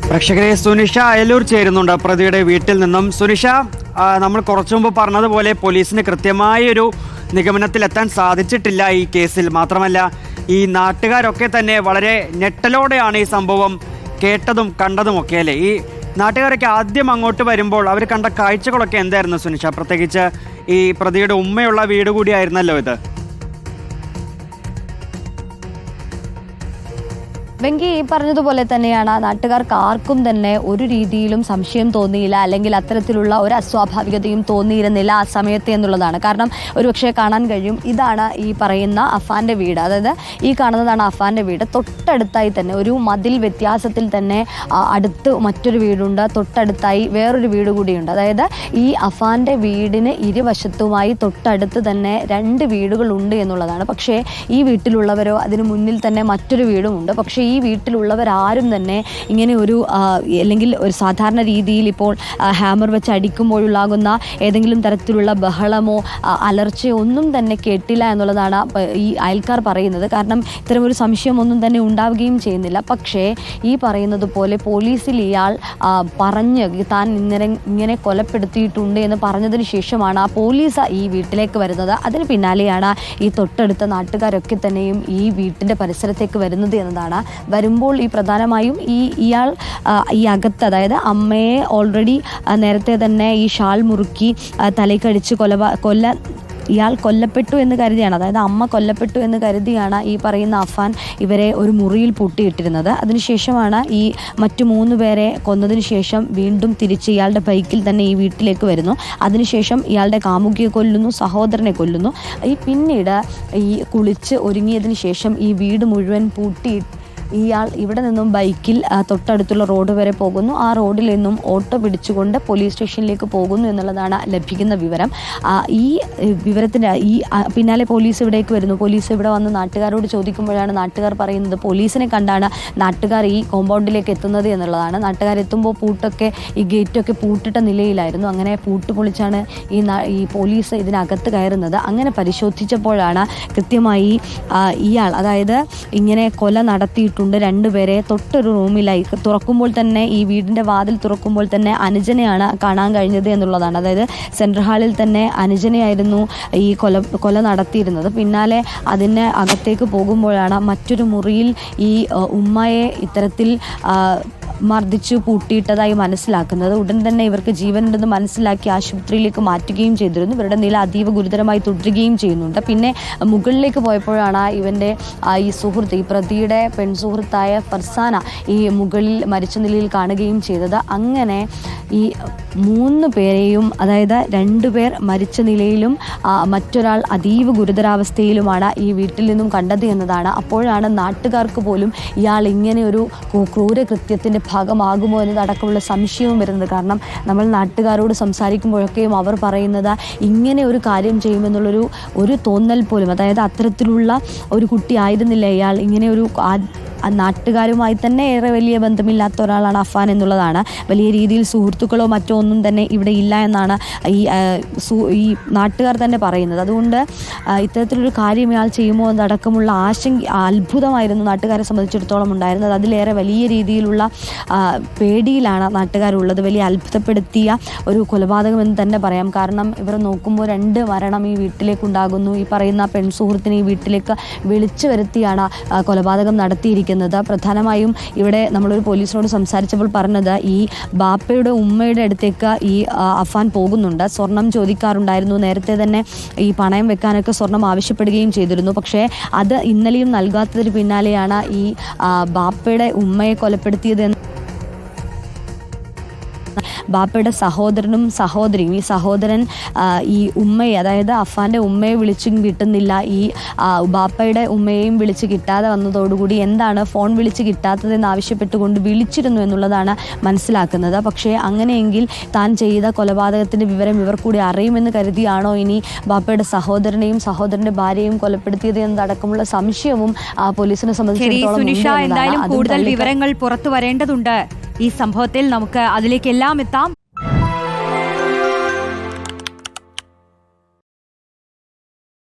പ്രേക്ഷകരെ സുനിഷ അയലൂർ ചേരുന്നുണ്ട് പ്രതിയുടെ വീട്ടിൽ നിന്നും. സുനിഷ, നമ്മൾ കുറച്ചു മുമ്പ് പറഞ്ഞതുപോലെ പോലീസിന് കൃത്യമായൊരു നിഗമനത്തിലെത്താൻ സാധിച്ചിട്ടില്ല ഈ കേസിൽ. മാത്രമല്ല, ഈ നാട്ടുകാരൊക്കെ തന്നെ വളരെ ഞെട്ടലോടെയാണ് ഈ സംഭവം കേട്ടതും കണ്ടതുമൊക്കെ അല്ലേ. ഈ നാട്ടുകാരൊക്കെ ആദ്യം അങ്ങോട്ട് വരുമ്പോൾ അവർ കണ്ട കാഴ്ചകളൊക്കെ എന്തായിരുന്നു സുനിഷ? പ്രത്യേകിച്ച് ഈ പ്രതിയുടെ ഉമ്മയുള്ള വീട് കൂടിയായിരുന്നല്ലോ ഇത്. വെങ്കി ഈ പറഞ്ഞതുപോലെ തന്നെയാണ്, നാട്ടുകാർക്ക് ആർക്കും തന്നെ ഒരു രീതിയിലും സംശയം തോന്നിയില്ല, അല്ലെങ്കിൽ അത്തരത്തിലുള്ള ഒരു അസ്വാഭാവികതയും തോന്നിയിരുന്നില്ല ആ സമയത്ത് എന്നുള്ളതാണ്. കാരണം ഒരുപക്ഷെ കാണാൻ കഴിയും, ഇതാണ് ഈ പറയുന്ന അഫാന്റെ വീട്. അതായത് ഈ കാണുന്നതാണ് അഫാന്റെ വീട്. തൊട്ടടുത്തായി തന്നെ ഒരു മതിൽ വ്യത്യാസത്തിൽ തന്നെ അടുത്ത് മറ്റൊരു വീടുണ്ട്, തൊട്ടടുത്തായി വേറൊരു വീട് കൂടിയുണ്ട്. അതായത് ഈ അഫാന്റെ വീടിന് ഇരുവശത്തുമായി തൊട്ടടുത്ത് തന്നെ 2 വീടുകളുണ്ട് എന്നുള്ളതാണ്. പക്ഷേ ഈ വീട്ടിലുള്ളവരോ അതിന് മുന്നിൽ തന്നെ മറ്റൊരു വീടുമുണ്ട്. പക്ഷേ ഈ വീട്ടിലുള്ളവരാരും തന്നെ ഇങ്ങനെ ഒരു അല്ലെങ്കിൽ ഒരു സാധാരണ രീതിയിൽ ഇപ്പോൾ ഹാമർ വെച്ച് അടിക്കുമ്പോഴുണ്ടാകുന്ന ഏതെങ്കിലും തരത്തിലുള്ള ബഹളമോ അലർച്ചയോ ഒന്നും തന്നെ കേട്ടില്ല എന്നുള്ളതാണ് ഈ അയൽക്കാർ പറയുന്നത്. കാരണം ഇത്തരമൊരു സംശയമൊന്നും തന്നെ ഉണ്ടാവുകയും ചെയ്യുന്നില്ല. പക്ഷേ ഈ പറയുന്നത് പോലെ പോലീസിൽ ഇയാൾ പറഞ്ഞ് താൻ ഇങ്ങനെ കൊലപ്പെടുത്തിയിട്ടുണ്ട് എന്ന് പറഞ്ഞതിന് ശേഷമാണ് ആ പോലീസ് ഈ വീട്ടിലേക്ക് വരുന്നത്. അതിന് പിന്നാലെയാണ് ഈ തൊട്ടടുത്ത നാട്ടുകാരൊക്കെ തന്നെയും ഈ വീട്ടിൻ്റെ പരിസരത്തേക്ക് വരുന്നത് എന്നതാണ്. വരുമ്പോൾ ഈ പ്രധാനമായും ഇയാൾ ഈ അകത്ത്, അതായത് അമ്മയെ ഓൾറെഡി നേരത്തെ തന്നെ ഈ ഷാൾ മുറുക്കി തലയ്ക്കടിച്ച് ഇയാൾ കൊല്ലപ്പെട്ടു എന്ന് കരുതിയാണ്, അതായത് അമ്മ കൊല്ലപ്പെട്ടു എന്ന് കരുതിയാണ് ഈ പറയുന്ന അഫാൻ ഇവരെ ഒരു മുറിയിൽ പൂട്ടിയിട്ടിരുന്നത്. അതിനുശേഷമാണ് ഈ മറ്റു 3 പേരെ കൊന്നതിന് ശേഷം വീണ്ടും തിരിച്ച് ഇയാളുടെ ബൈക്കിൽ തന്നെ ഈ വീട്ടിലേക്ക് വരുന്നു. അതിനുശേഷം ഇയാളുടെ കാമുകിയെ കൊല്ലുന്നു, സഹോദരനെ കൊല്ലുന്നു. പിന്നീട് ഈ കുളിച്ച് ഒരുങ്ങിയതിന് ശേഷം ഈ വീട് മുഴുവൻ ഇയാൾ ഇവിടെ നിന്നും ബൈക്കിൽ തൊട്ടടുത്തുള്ള റോഡ് വരെ പോകുന്നു. ആ റോഡിൽ നിന്നും ഓട്ടോ പിടിച്ചുകൊണ്ട് പോലീസ് സ്റ്റേഷനിലേക്ക് പോകുന്നു എന്നുള്ളതാണ് ലഭിക്കുന്ന വിവരം. ഈ വിവരത്തിൻ്റെ പിന്നാലെ പോലീസ് ഇവിടേക്ക് വരുന്നു. പോലീസ് ഇവിടെ വന്ന് നാട്ടുകാരോട് ചോദിക്കുമ്പോഴാണ് നാട്ടുകാർ പറയുന്നത് പോലീസിനെ കണ്ടാണ് നാട്ടുകാർ ഈ കോമ്പൗണ്ടിലേക്ക് എത്തുന്നത് എന്നുള്ളതാണ്. നാട്ടുകാരെത്തുമ്പോൾ ഈ ഗേറ്റൊക്കെ പൂട്ടിട്ട നിലയിലായിരുന്നു. അങ്ങനെ പൂട്ട് പൊളിച്ചാണ് ഈ പോലീസ് ഇതിനകത്ത് കയറുന്നത്. അങ്ങനെ പരിശോധിച്ചപ്പോഴാണ് കൃത്യമായി ഇയാൾ, അതായത് ഇങ്ങനെ കൊല നടത്തിയിട്ട് 2 പേരെ തൊട്ടൊരു റൂമിലായി തുറക്കുമ്പോൾ തന്നെ, ഈ വീടിൻ്റെ വാതിൽ തുറക്കുമ്പോൾ തന്നെ അനുജനെയാണ് കാണാൻ കഴിഞ്ഞത് എന്നുള്ളതാണ്. അതായത് സെൻട്രൽ ഹാളിൽ തന്നെ അനുജനെയായിരുന്നു ഈ കൊല നടത്തിയിരുന്നത്. പിന്നാലെ അതിന് അകത്തേക്ക് പോകുമ്പോഴാണ് മറ്റൊരു മുറിയിൽ ഈ ഉമ്മയെ ഇത്തരത്തിൽ മർദ്ദിച്ചു പൂട്ടിയിട്ടതായി മനസ്സിലാക്കുന്നത്. ഉടൻ തന്നെ ഇവർക്ക് ജീവനുണ്ടെന്ന് മനസ്സിലാക്കി ആശുപത്രിയിലേക്ക് മാറ്റുകയും ചെയ്തിരുന്നു. ഇവരുടെ നില അതീവ ഗുരുതരമായി തുടരുകയും ചെയ്യുന്നുണ്ട്. പിന്നെ മുകളിലേക്ക് പോയപ്പോഴാണ് ഇവൻ്റെ ഈ സുഹൃത്ത്, ഈ പ്രതിയുടെ പെൺസുഹൃത്തായ ഫർസാന ഈ മുകളിൽ മരിച്ച നിലയിൽ കാണുകയും ചെയ്തത്. അങ്ങനെ ഈ 3 പേരെയും, അതായത് 2 പേർ മരിച്ച നിലയിലും മറ്റൊരാൾ അതീവ ഗുരുതരാവസ്ഥയിലുമാണ് ഈ വീട്ടിൽ നിന്നും കണ്ടത് എന്നതാണ്. അപ്പോഴാണ് നാട്ടുകാർക്ക് പോലും ഇയാൾ ഇങ്ങനെ ഒരു ക്രൂരകൃത്യത്തിൻ്റെ ഭാഗമാകുമോ എന്നതടക്കമുള്ള സംശയവും വരുന്നത്. കാരണം നമ്മൾ നാട്ടുകാരോട് സംസാരിക്കുമ്പോഴൊക്കെയും അവർ പറയുന്നത് ഇങ്ങനെ ഒരു കാര്യം ചെയ്യുമെന്നുള്ളൊരു തോന്നൽ പോലും, അതായത് അത്തരത്തിലുള്ള ഒരു കുട്ടി ആയിരുന്നില്ല ഇയാൾ. ഇങ്ങനെ ഒരു നാട്ടുകാരുമായി തന്നെ ഏറെ വലിയ ബന്ധമില്ലാത്ത ഒരാളാണ് അഫാൻ എന്നുള്ളതാണ്. വലിയ രീതിയിൽ സുഹൃത്തുക്കളോ മറ്റോ ഒന്നും തന്നെ ഇവിടെ ഇല്ല എന്നാണ് ഈ നാട്ടുകാർ തന്നെ പറയുന്നത്. അതുകൊണ്ട് ഇത്തരത്തിലൊരു കാര്യം ഇയാൾ ചെയ്യുമോ എന്നടക്കമുള്ള അത്ഭുതമായിരുന്നു നാട്ടുകാരെ സംബന്ധിച്ചിടത്തോളം ഉണ്ടായിരുന്നത്. അതിലേറെ വലിയ രീതിയിലുള്ള പേടിയിലാണ് നാട്ടുകാരുള്ളത്. വലിയ അത്ഭുതപ്പെടുത്തിയ ഒരു കൊലപാതകം എന്ന് തന്നെ പറയാം. കാരണം ഇവർ നോക്കുമ്പോൾ 2 മരണം ഈ വീട്ടിലേക്കുണ്ടാകുന്നു. ഈ പറയുന്ന പെൺസുഹൃത്തിനെ ഈ വീട്ടിലേക്ക് വിളിച്ചു വരുത്തിയാണ് കൊലപാതകം നടത്തിയിരിക്കുന്നത്. പ്രധാനമായും ഇവിടെ നമ്മളൊരു പോലീസിനോട് സംസാരിച്ചപ്പോൾ പറഞ്ഞത്, ഈ ബാപ്പയുടെ ഉമ്മയുടെ അടുത്തേക്ക് ഈ അഫാൻ പോകുന്നുണ്ട്. സ്വർണം ചോദിക്കാറുണ്ടായിരുന്നു. നേരത്തെ തന്നെ ഈ പണയം വെക്കാനൊക്കെ സ്വർണം ആവശ്യപ്പെടുകയും ചെയ്തിരുന്നു. പക്ഷേ അത് ഇന്നലെയും നൽകാത്തതിന് പിന്നാലെയാണ് ഈ ബാപ്പയുടെ ഉമ്മയെ കൊലപ്പെടുത്തിയത്. ബാപ്പയുടെ സഹോദരനും സഹോദരിയും, ഈ സഹോദരൻ ഈ ഉമ്മയെ, അതായത് അഫാൻ്റെ ഉമ്മയെ വിളിച്ചും കിട്ടുന്നില്ല. ഈ ബാപ്പയുടെ ഉമ്മയെയും വിളിച്ച് കിട്ടാതെ വന്നതോടുകൂടി എന്താണ് ഫോൺ വിളിച്ച് കിട്ടാത്തതെന്ന് ആവശ്യപ്പെട്ടുകൊണ്ട് വിളിച്ചിരുന്നു എന്നുള്ളതാണ് മനസ്സിലാക്കുന്നത്. പക്ഷേ അങ്ങനെയെങ്കിൽ താൻ ചെയ്ത കൊലപാതകത്തിൻ്റെ വിവരം ഇവർ കൂടി അറിയുമെന്ന് കരുതിയാണോ ഇനി ബാപ്പയുടെ സഹോദരനെയും സഹോദരൻ്റെ ഭാര്യയും കൊലപ്പെടുത്തിയത് എന്നതടക്കമുള്ള സംശയവും പോലീസിനെ സംബന്ധിച്ചിടത്തോളം കൂടുതൽ വിവരങ്ങൾ പുറത്തു വരേണ്ടതുണ്ട്. ഈ സംഭവത്തിൽ നമുക്ക് അതിലേക്കെല്ലാം എത്താം.